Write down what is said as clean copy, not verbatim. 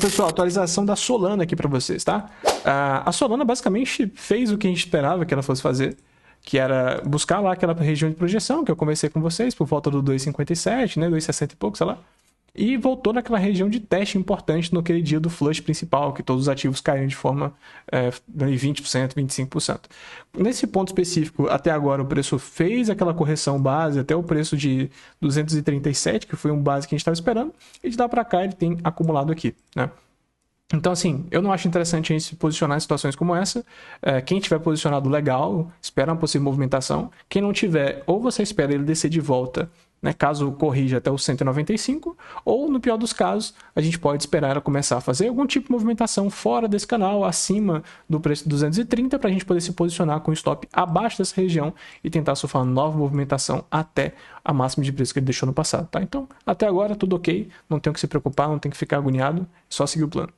Pessoal, atualização da Solana aqui para vocês, tá? A Solana basicamente fez o que a gente esperava que ela fosse fazer, que era buscar lá aquela região de projeção que eu conversei com vocês por volta do 2,57, né, 2,60 e pouco, sei lá. E voltou naquela região de teste importante no aquele dia do flush principal, que todos os ativos caíram de forma 20%, 25%. Nesse ponto específico, até agora o preço fez aquela correção base até o preço de 237, que foi um base que a gente estava esperando, e de lá para cá ele tem acumulado aqui, né? Então, assim, eu não acho interessante a gente se posicionar em situações como essa. Quem tiver posicionado legal, espera uma possível movimentação. Quem não tiver, ou você espera ele descer de volta, né, caso corrija até os 195, ou no pior dos casos, a gente pode esperar ela começar a fazer algum tipo de movimentação fora desse canal, acima do preço de 230, para a gente poder se posicionar com stop abaixo dessa região e tentar surfar uma nova movimentação até a máxima de preço que ele deixou no passado, tá? Então, até agora tudo ok, não tem que se preocupar, não tem que ficar agoniado, só seguir o plano.